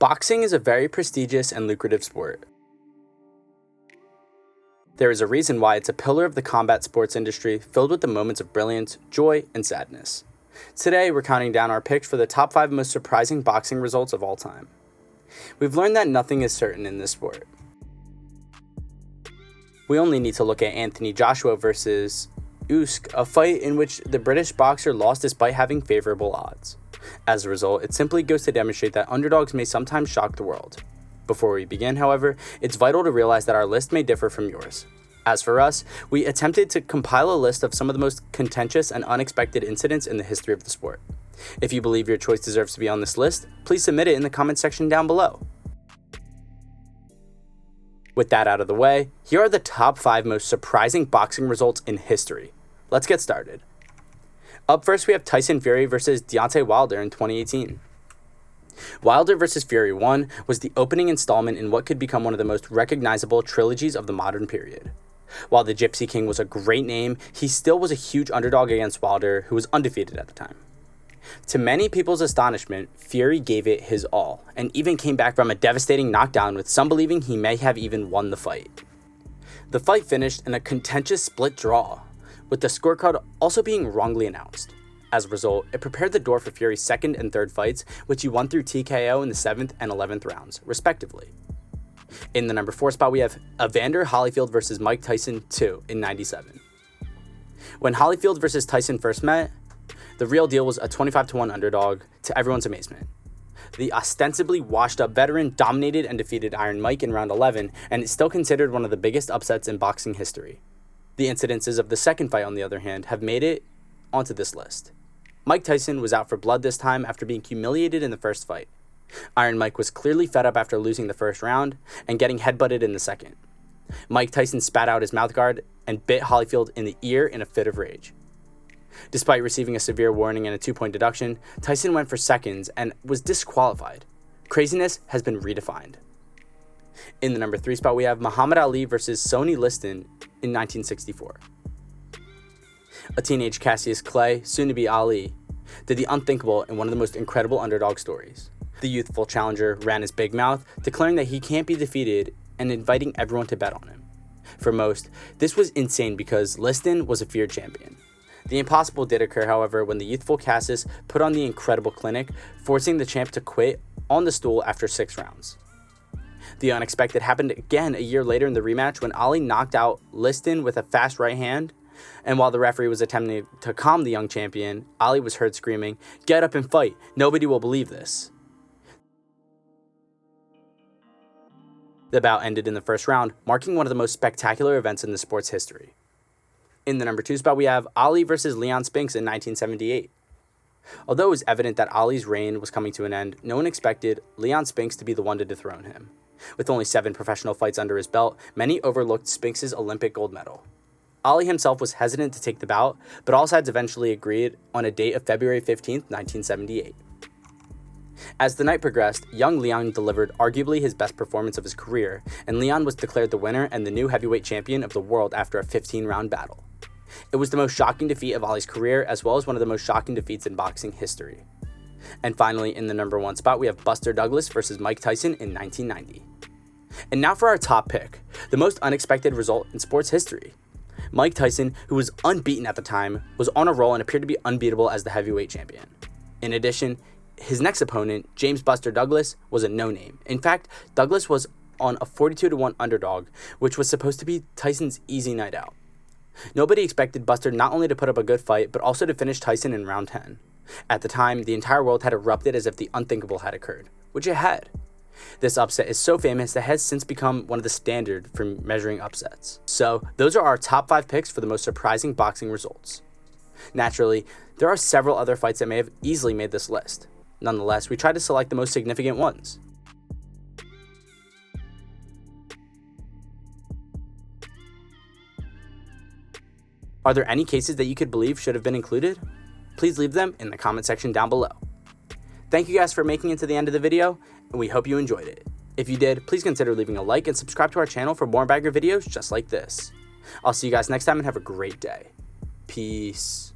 Boxing is a very prestigious and lucrative sport. There is a reason why it's a pillar of the combat sports industry, filled with the moments of brilliance, joy, and sadness. Today, we're counting down our picks for the top 5 most surprising boxing results of all time. We've learned that nothing is certain in this sport. We only need to look at Anthony Joshua versus Usyk, a fight in which the British boxer lost despite having favorable odds. As a result, it simply goes to demonstrate that underdogs may sometimes shock the world. Before we begin, however, it's vital to realize that our list may differ from yours. As for us, we attempted to compile a list of some of the most contentious and unexpected incidents in the history of the sport. If you believe your choice deserves to be on this list, please submit it in the comment section down below. With that out of the way, here are the top 5 most surprising boxing results in history. Let's get started. Up first, we have Tyson Fury versus Deontay Wilder in 2018. Wilder vs. Fury 1 was the opening installment in what could become one of the most recognizable trilogies of the modern period. While the Gypsy King was a great name, he still was a huge underdog against Wilder, who was undefeated at the time. To many people's astonishment, Fury gave it his all, and even came back from a devastating knockdown, with some believing he may have even won the fight. The fight finished in a contentious split draw, with the scorecard also being wrongly announced. As a result, it prepared the door for Fury's second and third fights, which he won through TKO in the 7th and 11th rounds, respectively. In the number 4 spot, we have Evander Holyfield vs. Mike Tyson 2 in 97. When Holyfield vs. Tyson first met, the real deal was a 25-1 underdog, to everyone's amazement. The ostensibly washed-up veteran dominated and defeated Iron Mike in round 11, and is still considered one of the biggest upsets in boxing history. The incidences of the second fight, on the other hand, have made it onto this list. Mike Tyson was out for blood this time after being humiliated in the first fight. Iron Mike was clearly fed up after losing the first round and getting headbutted in the second. Mike Tyson spat out his mouthguard and bit Holyfield in the ear in a fit of rage. Despite receiving a severe warning and a 2-point deduction, Tyson went for seconds and was disqualified. Craziness has been redefined. In the number 3 spot, we have Muhammad Ali vs. Sonny Liston in 1964. A teenage Cassius Clay, soon to be Ali, did the unthinkable in one of the most incredible underdog stories. The youthful challenger ran his big mouth, declaring that he can't be defeated and inviting everyone to bet on him. For most, this was insane because Liston was a feared champion. The impossible did occur, however, when the youthful Cassius put on the incredible clinic, forcing the champ to quit on the stool after 6 rounds. The unexpected happened again a year later in the rematch when Ali knocked out Liston with a fast right hand, and while the referee was attempting to calm the young champion, Ali was heard screaming, "Get up and fight, nobody will believe this." The bout ended in the first round, marking one of the most spectacular events in the sport's history. In the number 2 spot, we have Ali vs. Leon Spinks in 1978. Although it was evident that Ali's reign was coming to an end, no one expected Leon Spinks to be the one to dethrone him. With only 7 professional fights under his belt, many overlooked Spinks' Olympic gold medal. Ali himself was hesitant to take the bout, but all sides eventually agreed on a date of February 15, 1978. As the night progressed, young Leon delivered arguably his best performance of his career, and Leon was declared the winner and the new heavyweight champion of the world after a 15-round battle. It was the most shocking defeat of Ali's career, as well as one of the most shocking defeats in boxing history. And finally, in the number 1 spot, we have Buster Douglas versus Mike Tyson in 1990. And now for our top pick, the most unexpected result in sports history. Mike Tyson, who was unbeaten at the time, was on a roll and appeared to be unbeatable as the heavyweight champion. In addition, his next opponent, James Buster Douglas, was a no-name. In fact, Douglas was on a 42-1 underdog, which was supposed to be Tyson's easy night out. Nobody expected Buster not only to put up a good fight, but also to finish Tyson in round 10. At the time, the entire world had erupted as if the unthinkable had occurred, which it had. This upset is so famous that it has since become one of the standard for measuring upsets. So, those are our top 5 picks for the most surprising boxing results. Naturally, there are several other fights that may have easily made this list. Nonetheless, we tried to select the most significant ones. Are there any cases that you could believe should have been included? Please leave them in the comment section down below. Thank you guys for making it to the end of the video, and we hope you enjoyed it. If you did, please consider leaving a like and subscribe to our channel for more bagger videos just like this. I'll see you guys next time and have a great day. Peace.